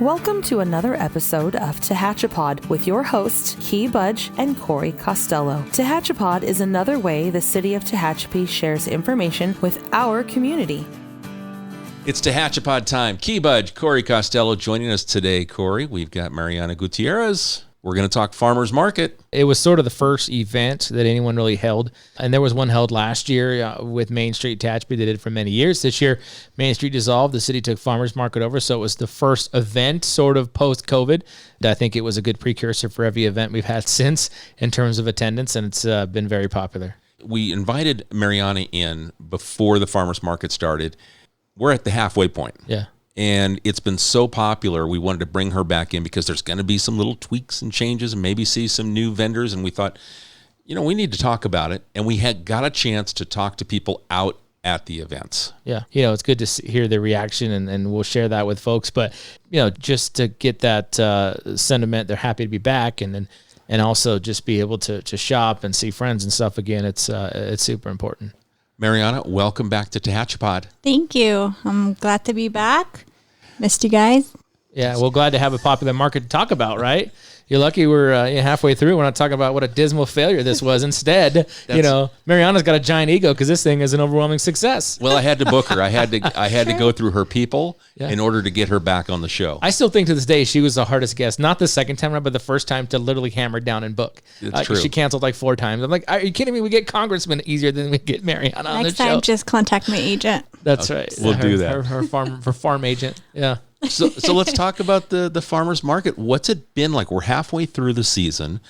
Welcome to another episode of Tehachapi with your hosts, Key Budge and Corey Costello. Tehachapi is another way the city of Tehachapi shares information with our community. It's Tehachapi time. Key Budge, Corey Costello joining us today. Corey, we've got Mariana Gutierrez. We're going to talk farmers market. It was sort of the first event that anyone really held. And there was one held last year with Main Street Tehachapi. They did it for many years. This year, Main Street dissolved. The city took farmers market over. So it was the first event sort of post-COVID. I think it was a good precursor for every event we've had since in terms of attendance. And it's been very popular. We invited Mariana in before the farmers market started. We're at the halfway point. Yeah. And it's been so popular, we wanted to bring her back in because there's going to be some little tweaks and changes and maybe see some new vendors. And we thought, we need to talk about it. And we had got a chance to talk to people out at the events. Yeah. It's good to hear the reaction and we'll share that with folks. But, just to get that sentiment, they're happy to be back and also just be able to shop and see friends and stuff again. It's super important. Mariana, welcome back to Tehachapi. Thank you. I'm glad to be back. Missed you guys. Yeah, well, glad to have a popular market to talk about, right? You're lucky we're halfway through. We're not talking about what a dismal failure this was. Instead, Mariana's got a giant ego because this thing is an overwhelming success. Well, I had to book her. I had to go through her people in order to get her back on the show. I still think to this day she was the hardest guest. Not the second time around, but the first time to literally hammer down and book. It's true. She canceled like 4 times. I'm like, are you kidding me? We get congressmen easier than we get Mariana on the show. Next time, just contact my agent. That's right. We'll do that. Her farm agent. Yeah. So let's talk about the farmers market. What's it been like? We're halfway through the season,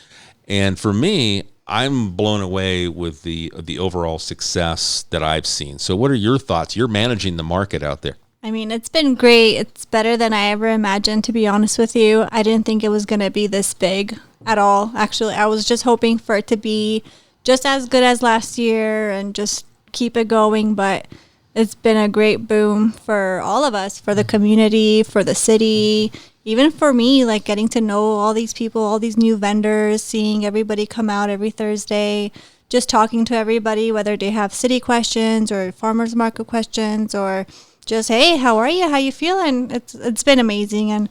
and for me, I'm blown away with the overall success that I've seen. So what are your thoughts? You're managing the market out there. I mean, it's been great. It's better than I ever imagined, to be honest with you. I didn't think it was going to be this big at all. Actually, I was just hoping for it to be just as good as last year and just keep it going, but it's been a great boom for all of us, for the community, for the city, even for me, like getting to know all these people, all these new vendors, seeing everybody come out every Thursday, just talking to everybody, whether they have city questions or farmers market questions or just, hey, how are you? How you feeling? It's been amazing. And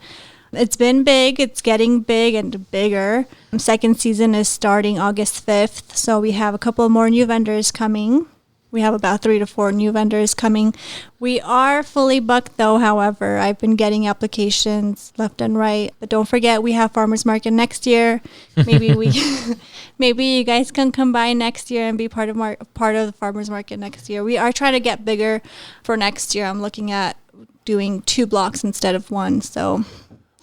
it's been big. It's getting big and bigger. Second season is starting August 5th. So we have a couple more new vendors coming. We have about 3 to 4 new vendors coming. We are fully booked, though, however. I've been getting applications left and right. But don't forget, we have farmers market next year. Maybe you guys can come by next year and be part of the farmers market next year. We are trying to get bigger for next year. I'm looking at doing 2 blocks instead of 1. So,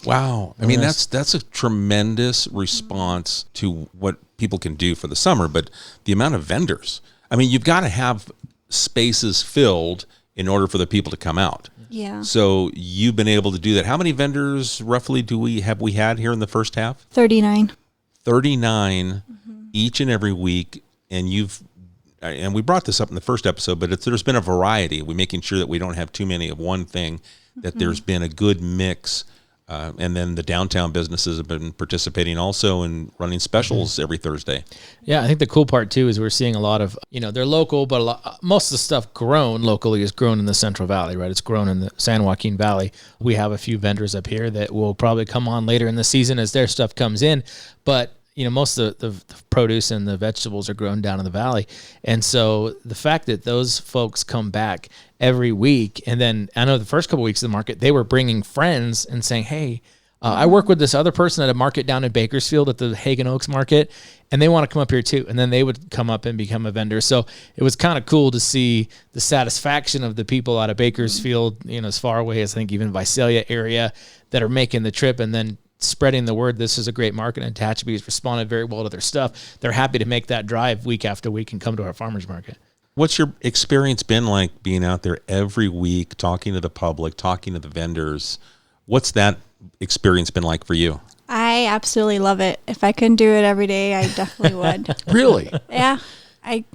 wow. I mean, that's a tremendous response to what people can do for the summer, but the amount of vendors. I mean, you've got to have spaces filled in order for the people to come out. Yeah. So you've been able to do that. How many vendors roughly have we had here in the first half? 39. 39 each and every week. And we brought this up in the first episode, but there's been a variety. We're making sure that we don't have too many of one thing, that there's been a good mix. And then the downtown businesses have been participating also in running specials every Thursday. Yeah, I think the cool part, too, is we're seeing a lot of, they're local, but most of the stuff grown locally is grown in the Central Valley, right? It's grown in the San Joaquin Valley. We have a few vendors up here that will probably come on later in the season as their stuff comes in. But most of the produce and the vegetables are grown down in the valley. And so the fact that those folks come back every week, and then I know the first couple of weeks of the market, they were bringing friends and saying, hey, I work with this other person at a market down in Bakersfield at the Hagen Oaks market, and they want to come up here too. And then they would come up and become a vendor. So it was kind of cool to see the satisfaction of the people out of Bakersfield, as far away as I think even Visalia area that are making the trip and then spreading the word. This is a great market, and Tehachapi has responded very well to their stuff. They're happy to make that drive week after week and come to our farmers market. What's your experience been like being out there every week, talking to the public, talking to the vendors? What's that experience been like for you? I absolutely love it. If I couldn't do it every day, I definitely would. Really? Yeah. I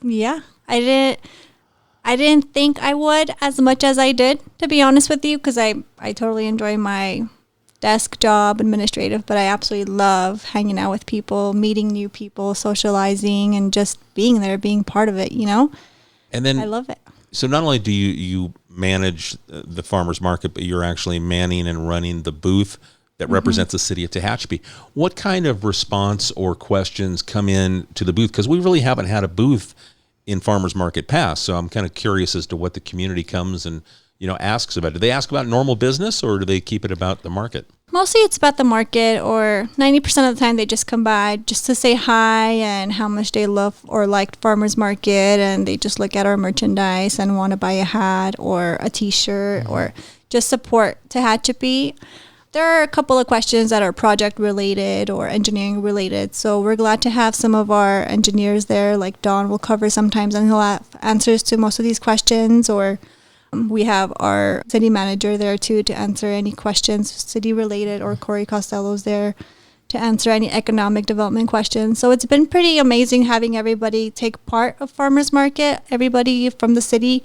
didn't think I would as much as I did, to be honest with you, because I totally enjoy my desk job, administrative, but I absolutely love hanging out with people, meeting new people, socializing, and just being there, being part of it, And then I love it. So not only do you manage the farmers market, but you're actually manning and running the booth that represents the city of Tehachapi. What kind of response or questions come in to the booth? Because we really haven't had a booth in farmers market past. So I'm kind of curious as to what the community comes and, asks about. Do they ask about normal business, or do they keep it about the market? Mostly it's about the market, or 90% of the time they just come by just to say hi and how much they love or liked farmers market, and they just look at our merchandise and want to buy a hat or a t-shirt or just support Tehachapi. There are a couple of questions that are project related or engineering related, so we're glad to have some of our engineers there, like Don will cover sometimes, and he'll have answers to most of these questions, or we have our city manager there too to answer any questions city related, or Corey Costello's there to answer any economic development questions. So it's been pretty amazing having everybody take part of farmers market, everybody from the city,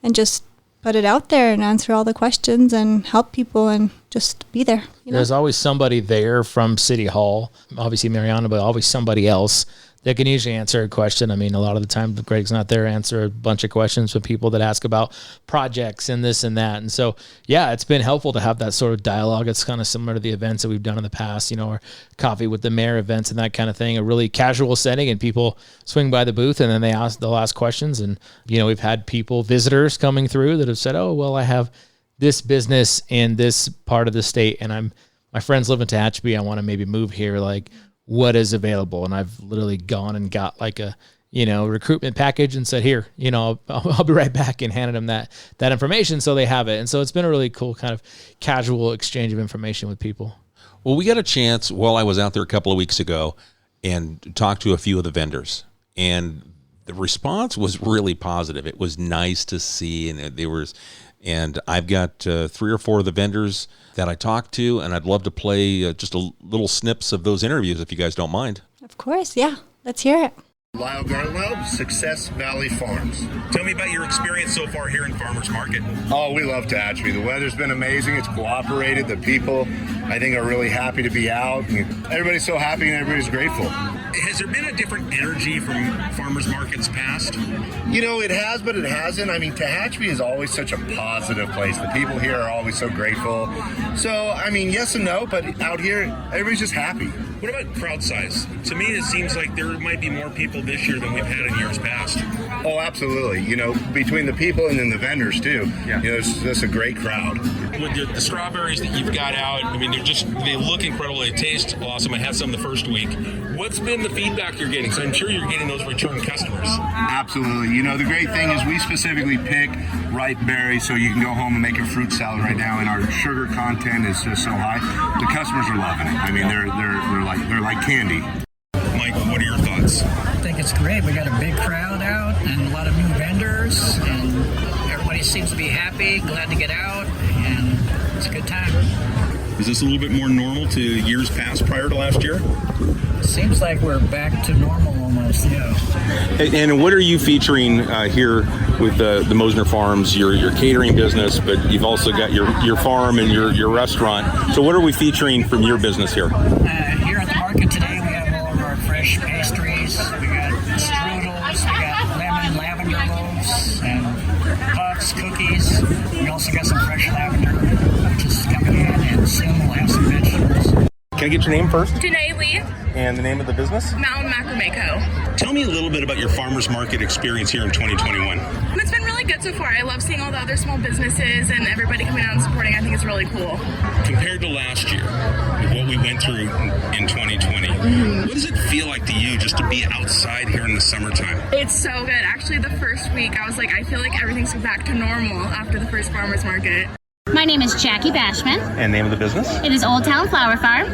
and just put it out there and answer all the questions and help people and just be there. There's always somebody there from City Hall, obviously Mariana, but always somebody else that can usually answer a question. I mean, a lot of the time Greg's not there to answer a bunch of questions from people that ask about projects and this and that. And so, yeah, it's been helpful to have that sort of dialogue. It's kind of similar to the events that we've done in the past, or coffee with the mayor events and that kind of thing, a really casual setting, and people swing by the booth and then they'll ask questions. And, we've had visitors coming through that have said, oh, well, I have this business in this part of the state and my friends live in Tehachapi. I want to maybe move here. Like, what is available? And I've literally gone and got like a, recruitment package and said, here, I'll be right back, and handed them that information so they have it. And so it's been a really cool kind of casual exchange of information with people. Well, we got a chance while I was out there a couple of weeks ago and talked to a few of the vendors, and the response was really positive. It was nice to see, and I've got 3 or 4 of the vendors that I talked to, and I'd love to play just a little snips of those interviews if you guys don't mind. Of course, yeah. Let's hear it. Lyle Garlow, Success Valley Farms. Tell me about your experience so far here in Farmers Market. Oh, we love Tehachapi. The weather's been amazing. It's cooperated. The people, I think, are really happy to be out. Everybody's so happy and everybody's grateful. Has there been a different energy from farmers markets past? It has, but it hasn't. I mean, Tehachapi is always such a positive place. The people here are always so grateful. So, yes and no, but out here, everybody's just happy. What about crowd size? To me, it seems like there might be more people this year than we've had in years past. Oh, absolutely. Between the people and then the vendors, too. Yeah. It's just a great crowd. With the strawberries that you've got out, they look incredible. They taste awesome. I had some the first week. What's been the feedback you're getting? So I'm sure you're getting those return customers. Absolutely. The great thing is we specifically pick ripe berries so you can go home and make a fruit salad right now, and our sugar content is just so high. The customers are loving it. They're like candy. Mike, what are your thoughts? I think it's great. We got a big crowd out and a lot of new vendors, and everybody seems to be happy, glad to get out, and it's a good time. Is this a little bit more normal to years past prior to last year? Seems like we're back to normal almost, yeah. And what are you featuring here with the Mosner Farms, your catering business, but you've also got your farm and your restaurant. So what are we featuring from your business here? Here at the market today, we have all of our fresh pastries. We got strudels, we got lemon lavender loaves, and puffs, cookies. We also got some fresh lavender, which is coming in, and soon we'll have some vegetables. Can I get your name first? Danae Lee, And the name of the business? Mountain Macrame Co. Tell me a little bit about your farmers market experience here in 2021. It's been really good so far. I love seeing all the other small businesses and everybody coming out and supporting. I think it's really cool. Compared to last year, with what we went through in 2020, what does it feel like to you just to be outside here in the summertime? It's so good. Actually, the first week, I was like, I feel like everything's back to normal after the first farmers market. My name is Jackie Bashman. And name of the business? It is Old Town Flower Farm.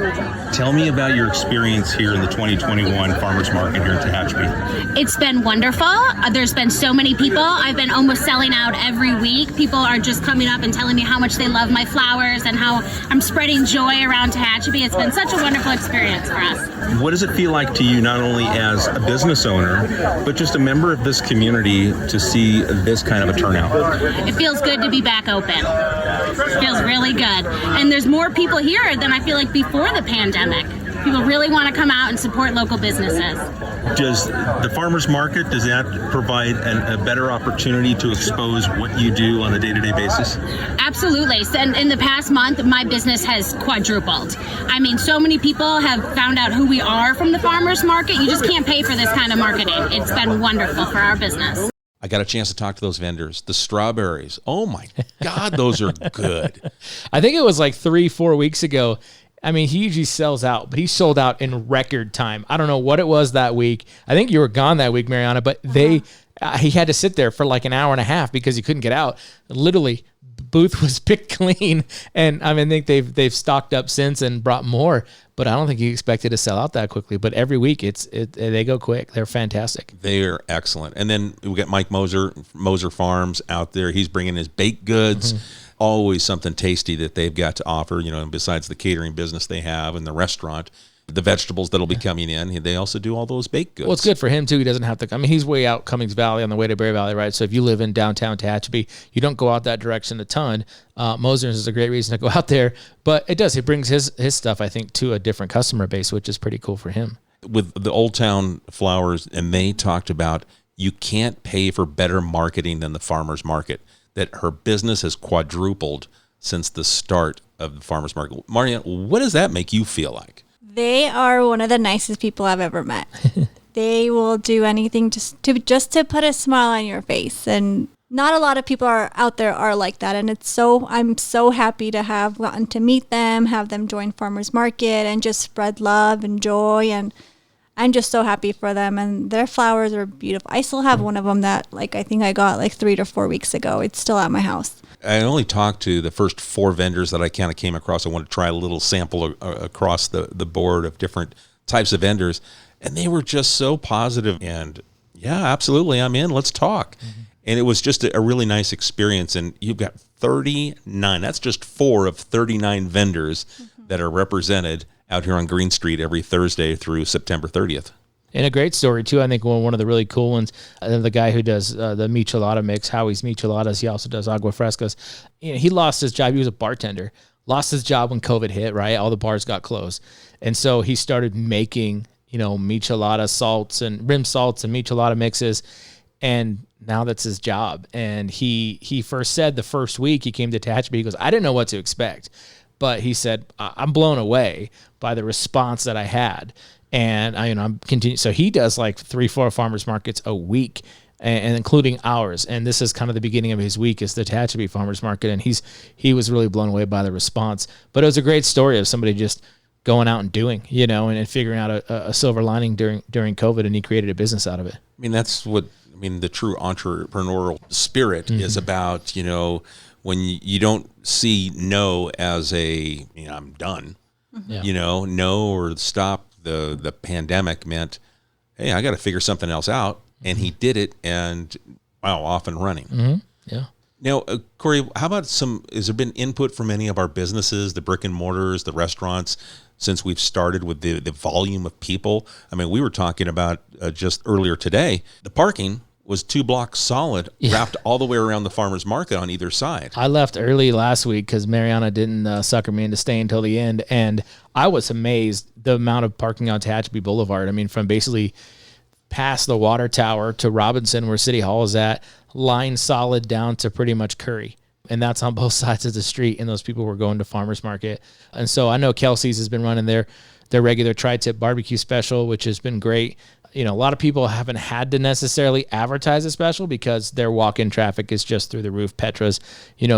Tell me about your experience here in the 2021 Farmers Market here in Tehachapi. It's been wonderful. There's been so many people. I've been almost selling out every week. People are just coming up and telling me how much they love my flowers and how I'm spreading joy around Tehachapi. It's been such a wonderful experience for us. What does it feel like to you, not only as a business owner, but just a member of this community, to see this kind of a turnout? It feels good to be back open. It feels really good. And there's more people here than I feel like before the pandemic. People really want to come out and support local businesses. Does the farmers market, does that provide a better opportunity to expose what you do on a day-to-day basis? Absolutely. And in the past month, my business has quadrupled. I mean, so many people have found out who we are from the farmers market. You just can't pay for this kind of marketing. It's been wonderful for our business. I got a chance to talk to those vendors. The strawberries. Oh my God, those are good. I think it was like 3-4 weeks ago. I mean, he usually sells out, but he sold out in record time. I don't know what it was that week. I think you were gone that week, Mariana, but he had to sit there for like an hour and a half because he couldn't get out. Literally, booth was picked clean, and I mean, I think they've stocked up since and brought more. But I don't think he expected to sell out that quickly. But every week, they go quick. They're fantastic. They are excellent. And then we got Mike Moser Farms out there. He's bringing his baked goods. Always something tasty that they've got to offer. You know, besides the catering business they have and the restaurant, the vegetables that'll be coming in. They also do all those baked goods. Well, it's good for him too. He doesn't have to. I mean, he's way out Cummings Valley on the way to Bear Valley, right? So if you live in downtown Tehachapi, you don't go out that direction a ton. Moser's is a great reason to go out there, but it does. It brings his stuff, I think, to a different customer base, which is pretty cool for him. With the Old Town Flowers, and they talked about you can't pay for better marketing than the farmers market. That her business has quadrupled since the start of the farmers market. Mariana, what does that make you feel like? They are one of the nicest people I've ever met. They will do anything just to put a smile on your face. And not a lot of people out there are like that. And I'm so happy to have gotten to meet them, have them join Farmers Market and just spread love and joy. And I'm just so happy for them. And their flowers are beautiful. I still have one of them that I think I got 3 to 4 weeks ago. It's still at my house. I only talked to the first 4 vendors that I kind of came across. I wanted to try a little sample across the board of different types of vendors. And they were just so positive. And yeah, absolutely, I'm in. Let's talk. And it was just a really nice experience. And you've got 39. That's just 4 of 39 vendors that are represented out here on Green Street every Thursday through September 30th. And a great story, too. I think one of the really cool ones, the guy who does the Michelada mix, Howie's Micheladas, he also does Agua Frescas. You know, he lost his job. He was a bartender. Lost his job when COVID hit, right? All the bars got closed. And so he started making, Michelada salts and rim salts and Michelada mixes. And now that's his job. And he first said the first week he came to Tehachapi, he goes, I didn't know what to expect. But he said, I'm blown away by the response that I had. And I'm continuing. So he does 3-4 farmers markets a week, and including ours. And this is kind of the beginning of his week is the Tehachapi Farmers Market. And he was really blown away by the response. But it was a great story of somebody just going out and doing, and figuring out a silver lining during COVID. And he created a business out of it. I mean, that's the true entrepreneurial spirit is about, when you don't see no as I'm done, no or stop. The pandemic meant, hey, I got to figure something else out. And he did it, and wow, off and running. Yeah. Now, Corey, how about has there been input from any of our businesses, the brick and mortars, the restaurants, since we've started with the volume of people? I mean, we were talking about just earlier today, the parking was 2 blocks solid, wrapped all the way around the farmer's market on either side. I left early last week because Mariana didn't sucker me into staying until the end, and I was amazed the amount of parking on Tehachapi Boulevard. I mean, from basically past the water tower to Robinson, where City Hall is at, line solid down to pretty much Curry. And that's on both sides of the street, and those people were going to farmer's market. And so I know Kelsey's has been running their regular tri-tip barbecue special, which has been great. A lot of people haven't had to necessarily advertise a special because their walk-in traffic is just through the roof. Petra's,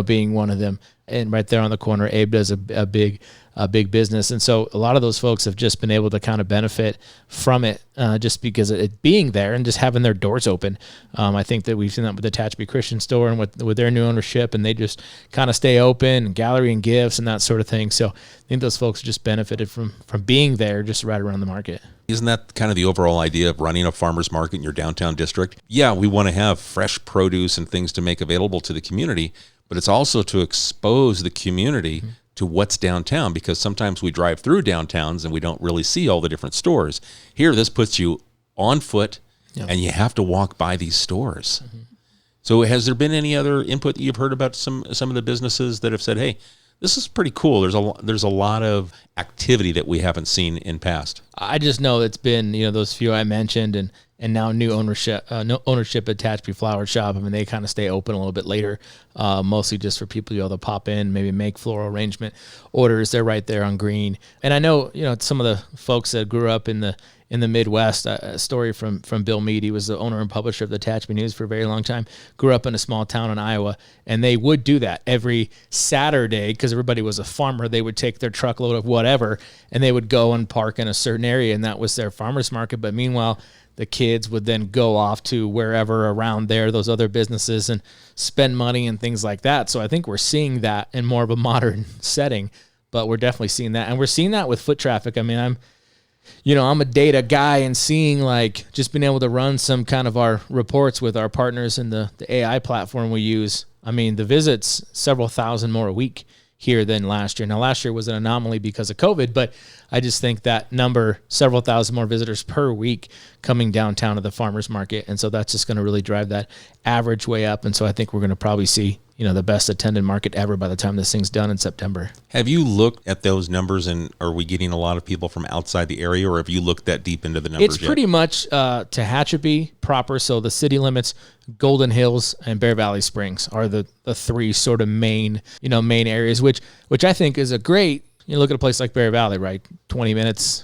being one of them. And right there on the corner, Abe does a big business. And so a lot of those folks have just been able to kind of benefit from it just because of it being there and just having their doors open. I think that we've seen that with the Tehachapi Christian store and with their new ownership, and they just kind of stay open, and gallery and gifts and that sort of thing. So I think those folks just benefited from being there just right around the market. Isn't that kind of the overall idea of running a farmer's market in your downtown district? Yeah, we want to have fresh produce and things to make available to the community, but it's also to expose the community to what's downtown, because sometimes we drive through downtowns and we don't really see all the different stores. Here, this puts you on foot, and you have to walk by these stores. So has there been any other input that you've heard about some of the businesses that have said, hey, This is pretty cool. There's a lot of activity that we haven't seen in past. I just know it's been, those few I mentioned, and now new ownership at Tehachapi Flower Shop. I mean, they kind of stay open a little bit later, mostly just for people to pop in, maybe make floral arrangement orders. They're right there on Green. And I know, some of the folks that grew up in the Midwest, a story from Bill Meade. He was the owner and publisher of the Tehachapi News for a very long time, grew up in a small town in Iowa, and they would do that every Saturday because everybody was a farmer. They would take their truckload of whatever, and they would go and park in a certain area, and that was their farmer's market. But meanwhile, the kids would then go off to wherever around there, those other businesses, and spend money and things like that. So I think we're seeing that in more of a modern setting, but we're definitely seeing that. And we're seeing that with foot traffic. I mean, I'm a data guy, and seeing just being able to run some kind of our reports with our partners in the AI platform we use. I mean, the visits, several thousand more a week here than last year. Now, last year was an anomaly because of COVID, but I just think that number, several thousand more visitors per week coming downtown to the farmers market. And so that's just going to really drive that average way up. And so I think we're going to probably see, the best attended market ever by the time this thing's done in September. Have you looked at those numbers, and are we getting a lot of people from outside the area, or have you looked that deep into the numbers It's pretty much Tehachapi proper. So the city limits, Golden Hills, and Bear Valley Springs are the three sort of main areas, which I think is a great, look at a place like Bear Valley, right? 20 minutes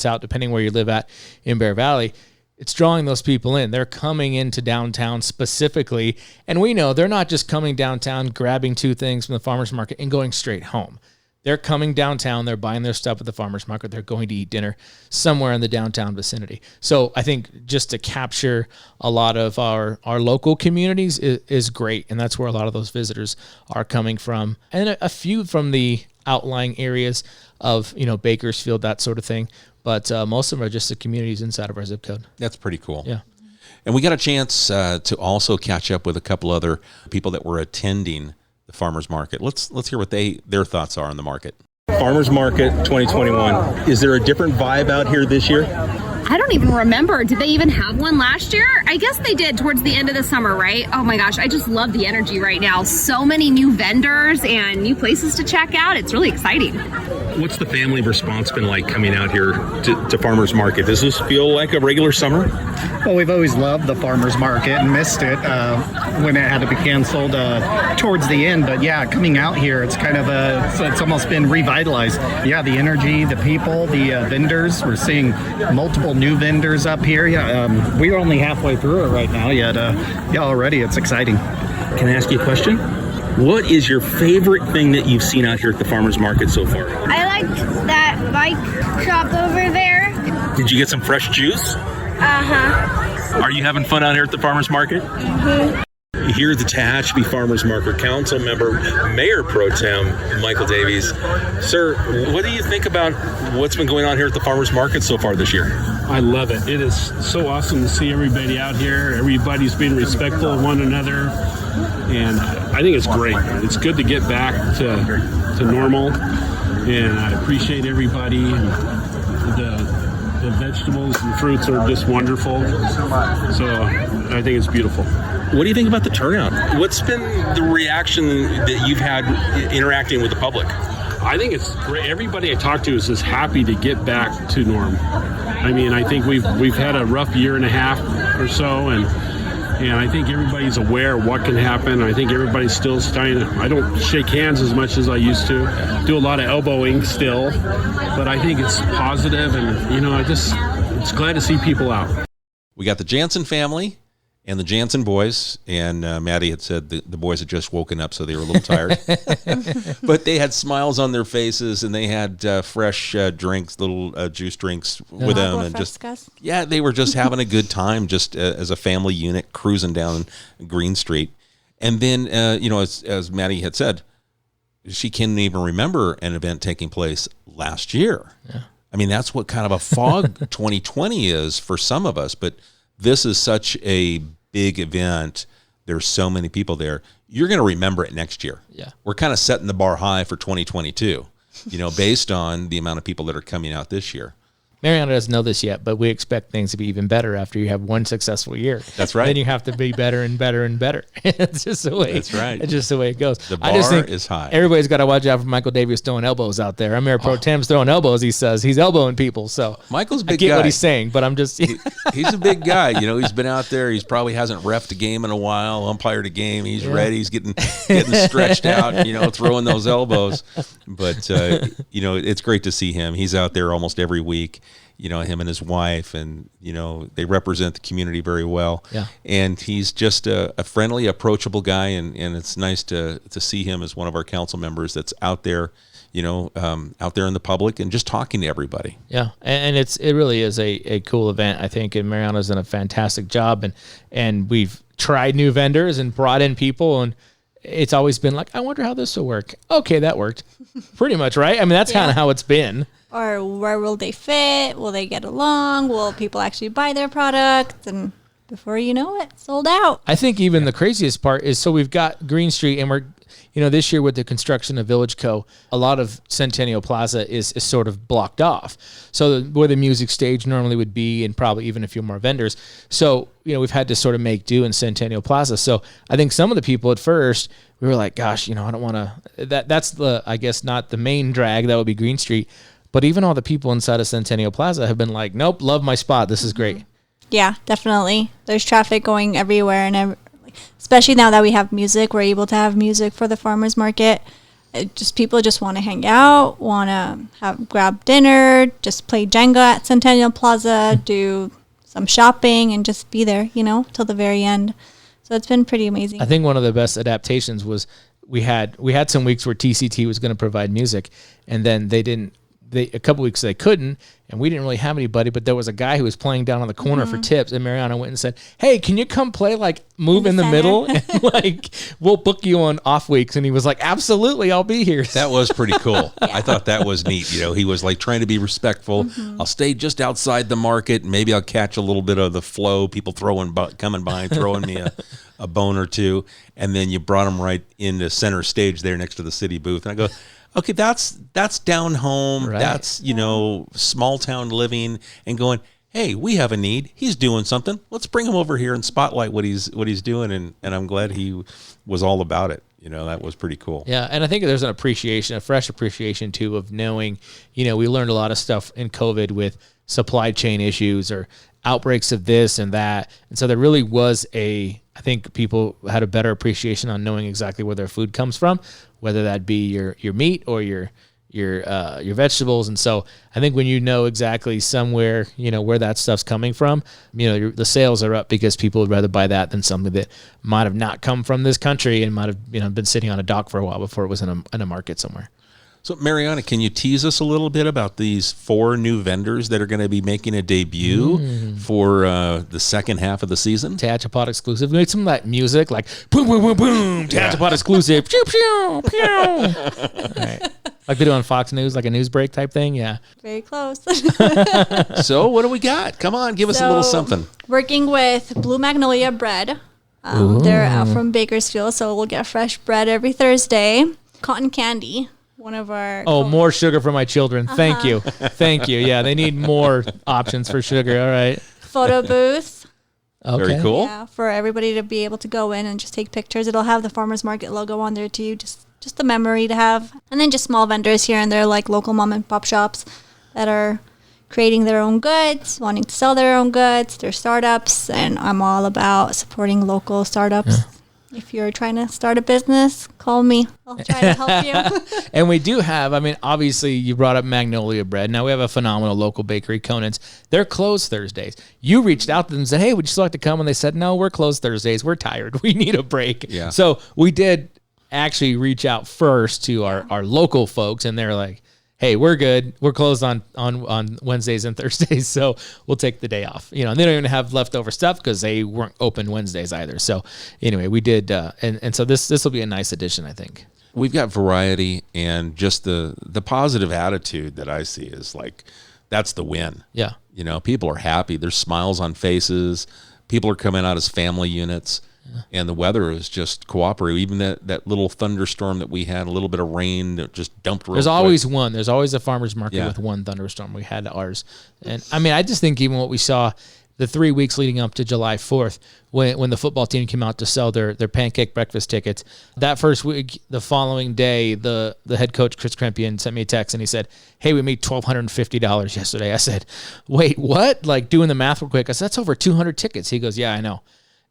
out, depending where you live at in Bear Valley. It's drawing those people in. They're coming into downtown specifically. And we know they're not just coming downtown, grabbing two things from the farmer's market and going straight home. They're coming downtown. They're buying their stuff at the farmer's market. They're going to eat dinner somewhere in the downtown vicinity. So I think just to capture a lot of our local communities is great. And that's where a lot of those visitors are coming from. And a few from the outlying areas of, Bakersfield, that sort of thing. But most of them are just the communities inside of our zip code. That's pretty cool. Yeah. And we got a chance to also catch up with a couple other people that were attending the farmers market. Let's hear what their thoughts are on the market. Farmers Market 2021. Is there a different vibe out here this year? I don't even remember. Did they even have one last year? I guess they did towards the end of the summer, right? Oh my gosh, I just love the energy right now. So many new vendors and new places to check out. It's really exciting. What's the family response been like coming out here to Farmers Market? Does this feel like a regular summer? Well, we've always loved the farmers market and missed it when it had to be canceled towards the end. But yeah, coming out here, it's kind of it's almost been revitalized. Yeah, the energy, the people, the vendors. We're seeing multiple new vendors up here. Yeah, we're only halfway through it right now. Yet, already it's exciting. Can I ask you a question? What is your favorite thing that you've seen out here at the farmers market so far? I liked that bike shop over there. Did you get some fresh juice? Are you having fun out here at the farmers market? Mm-hmm. Here at the Tehachapi Farmers Market, Council Member Mayor Pro Tem Michael Davies. Sir, what do you think about what's been going on here at the farmers market so far this year? I love it. It is so awesome to see everybody out here. Everybody's being respectful of one another, and I think it's great. It's good to get back to normal, and I appreciate everybody. The vegetables and fruits are just wonderful, so I think it's beautiful. What do you think about the turnout? What's been the reaction that you've had interacting with the public? I think it's great. Everybody I talk to is just happy to get back to norm. I mean, I think we've had a rough year and a half or so, and I think everybody's aware of what can happen. I think everybody's still starting to, I don't shake hands as much as I used to, do a lot of elbowing still, but I think it's positive, and it's glad to see people out. We got the Jansen family and the Jansen boys, and Maddie had said the boys had just woken up, so they were a little tired. But they had smiles on their faces, and they had fresh drinks, little juice drinks with them. And they were just having a good time, just as a family unit cruising down Green Street. And then, as Maddie had said, she can't even remember an event taking place last year. Yeah. I mean, that's what kind of a fog 2020 is for some of us, but this is such a big event. There's so many people there. You're going to remember it next year. Yeah. We're kind of setting the bar high for 2022, based on the amount of people that are coming out this year. Mariana doesn't know this yet, but we expect things to be even better after you have one successful year. That's right. Then you have to be better and better and better. It's just the way. That's right. It's just the way it goes. The bar I just think is high. Everybody's got to watch out for Michael Davis throwing elbows out there. Mayor Pro Tem's throwing elbows. He says he's elbowing people. So Michael's a big I get guy. what he's saying, but I'm just he's a big guy. You know, he's been out there. He's probably hasn't reffed a game in a while, umpired a game. He's ready. He's getting stretched out. You know, throwing those elbows. But you know, it's great to see him. He's out there almost every week. You know, him and his wife, and, you know, they represent the community very well. Yeah. And he's just a friendly, approachable guy, and it's nice to see him as one of our council members that's out there, you know, out there in the public and just talking to everybody. Yeah, and it really is a cool event, I think, and Mariana's done a fantastic job, and we've tried new vendors and brought in people, and it's always been like, I wonder how this will work. Okay, that worked. Pretty much, right? I mean, that's kind of how it's been. Or where will they fit? Will they get along? Will people actually buy their product? And before you know it, sold out. I think even the craziest part is, so we've got Green Street, and we're, you know, this year with the construction of Village Co., a lot of Centennial Plaza is sort of blocked off. So where the music stage normally would be, and probably even a few more vendors. So, you know, we've had to sort of make do in Centennial Plaza. So I think some of the people at first, we were like, gosh, you know, I don't want to, that's the, I guess, not the main drag, that would be Green Street. But even all the people inside of Centennial Plaza have been like, nope, love my spot. This is great. Yeah, definitely. There's traffic going everywhere, and especially now that we have music, we're able to have music for the farmers market. People just want to hang out, want to grab dinner, just play Jenga at Centennial Plaza, do some shopping, and just be there, you know, till the very end. So it's been pretty amazing. I think one of the best adaptations was we had some weeks where TCT was going to provide music, and then a couple weeks they couldn't, and we didn't really have anybody, but there was a guy who was playing down on the corner for tips, and Mariana went and said, hey, can you come play, like, move in the middle, and, like, we'll book you on off weeks? And he was like, absolutely, I'll be here. That was pretty cool. I thought that was neat. You know, he was like trying to be respectful. I'll stay just outside the market, and maybe I'll catch a little bit of the flow, people coming by and throwing me a bone or two, and then you brought him right into center stage there next to the city booth, and I go, okay, that's down home. Right. That's, you know, small town living, and going, hey, we have a need. He's doing something. Let's bring him over here and spotlight what he's doing. And I'm glad he was all about it. You know, that was pretty cool. Yeah, and I think there's an appreciation, a fresh appreciation too, of knowing, you know, we learned a lot of stuff in COVID with supply chain issues or outbreaks of this and that. And so there really was I think people had a better appreciation on knowing exactly where their food comes from, whether that be your meat or your vegetables. And so I think when you know exactly somewhere, you know, where that stuff's coming from, you know, the sales are up because people would rather buy that than something that might have not come from this country and might have, you know, been sitting on a dock for a while before it was in a market somewhere. So, Mariana, can you tease us a little bit about these 4 new vendors that are going to be making a debut for the second half of the season? Tehachapi exclusive. We made some of that music, like boom, boom, boom, boom. Tehachapi exclusive. Pew, pew, pew. All right. Like they do on Fox News, like a news break type thing. Yeah. Very close. So, what do we got? Come on, give us a little something. Working with Blue Magnolia Bread. They're out from Bakersfield, so we'll get fresh bread every Thursday. Cotton Candy. One of our more sugar for my children. Thank you. Thank you. Yeah, they need more options for sugar. All right. Photo booth. Okay. Very cool. Yeah, for everybody to be able to go in and just take pictures. It'll have the farmers market logo on there too, just the memory to have. And then just small vendors here and there, like local mom and pop shops that are creating their own goods, wanting to sell their own goods, their startups, and I'm all about supporting local startups. Yeah. If you're trying to start a business, call me. I'll try to help you. And we do have, I mean, obviously you brought up Magnolia Bread. Now we have a phenomenal local bakery, Conan's. They're closed Thursdays. You reached out to them and said, hey, would you still like to come? And they said, no, we're closed Thursdays. We're tired. We need a break. Yeah. So we did actually reach out first to our local folks, and they're like, hey, we're good. We're closed on Wednesdays and Thursdays, so we'll take the day off. You know, and they don't even have leftover stuff because they weren't open Wednesdays either. So anyway, we did, and so this will be a nice addition, I think. We've got variety, and just the positive attitude that I see is like, that's the win. Yeah. You know, people are happy. There's smiles on faces. People are coming out as family units. And the weather is just cooperative. Even that little thunderstorm that we had, a little bit of rain that just dumped real There's quick. always one. There's always a farmer's market Yeah. with one thunderstorm. We had ours. And I mean, I just think even what we saw the 3 weeks leading up to July 4th, when the football team came out to sell their pancake breakfast tickets, that first week, the following day, the head coach, Chris Krempian, sent me a text and he said, hey, we made $1,250 yesterday. I said, wait, what? Like doing the math real quick. I said, that's over 200 tickets. He goes, yeah, I know.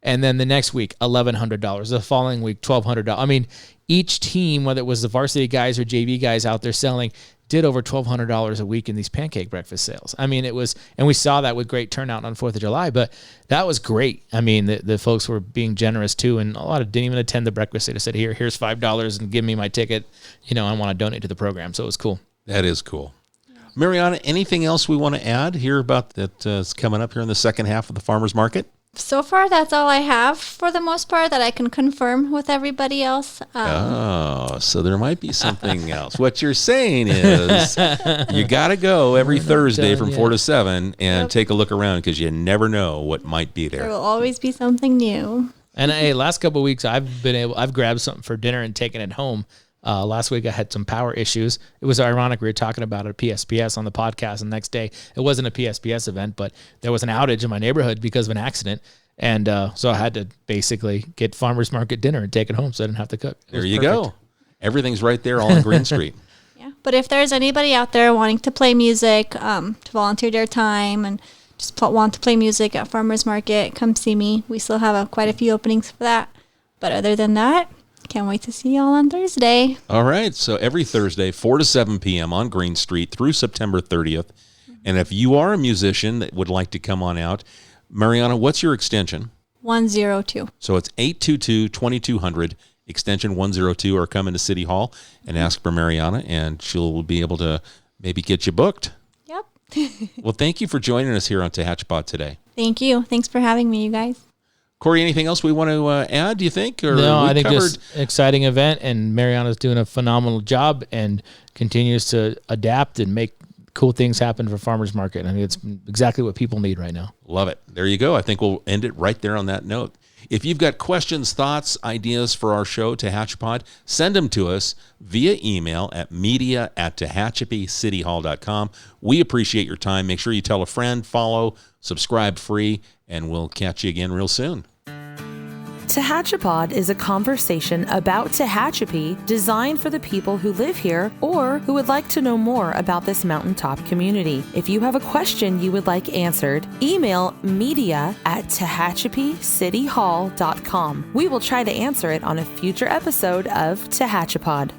And then the next week, $1,100. The following week, $1,200. I mean, each team, whether it was the varsity guys or JV guys out there selling, did over $1,200 a week in these pancake breakfast sales. I mean, it was, and we saw that with great turnout on 4th of July, but that was great. I mean, the folks were being generous too, and a lot of didn't even attend the breakfast. They just said, here's $5 and give me my ticket. I want to donate to the program. So it was cool. That is cool. Mariana, anything else we want to add here about that is coming up here in the second half of the farmers market? So far, that's all I have for the most part that I can confirm with everybody else. So there might be something else. What you're saying is you got to go every Thursday from 4 to 7 and take a look around because you never know what might be There there. will always be something new. And hey, last couple of weeks I've grabbed something for dinner and taken it home. Last week I had some power issues. It was ironic. We were talking about it at PSPS on the podcast, and the next day it wasn't a PSPS event, but there was an outage in my neighborhood because of an accident. And so I had to basically get farmer's market dinner and take it home so I didn't have to cook. There you go. Everything's right there all on Green Street. Yeah. But if there's anybody out there wanting to play music, to volunteer their time and just want to play music at farmer's market, come see me. We still have quite a few openings for that. But other than that, can't wait to see y'all on Thursday. All right. So every Thursday, 4 to 7 p.m. on Green Street through September 30th. And if you are a musician that would like to come on out, Mariana, what's your extension? 102. So it's 822-2200, extension 102, or come into City Hall and ask for Mariana, and she'll be able to maybe get you booked. Yep. Well, thank you for joining us here on Tehachapi today. Thank you. Thanks for having me, you guys. Corey, anything else we want to add, do you think? Or No, we I think covered? just exciting event, and Mariana's doing a phenomenal job and continues to adapt and make cool things happen for farmers market. I mean, it's exactly what people need right now. Love it. There you go. I think we'll end it right there on that note. If you've got questions, thoughts, ideas for our show, Tehachapi, send them to us via email at media@tehachapicityhall.com. We appreciate your time. Make sure you tell a friend, follow, subscribe free, and we'll catch you again real soon. Tehachapi is a conversation about Tehachapi designed for the people who live here or who would like to know more about this mountaintop community. If you have a question you would like answered, email media@tehachapicityhall.com. We will try to answer it on a future episode of Tehachapi.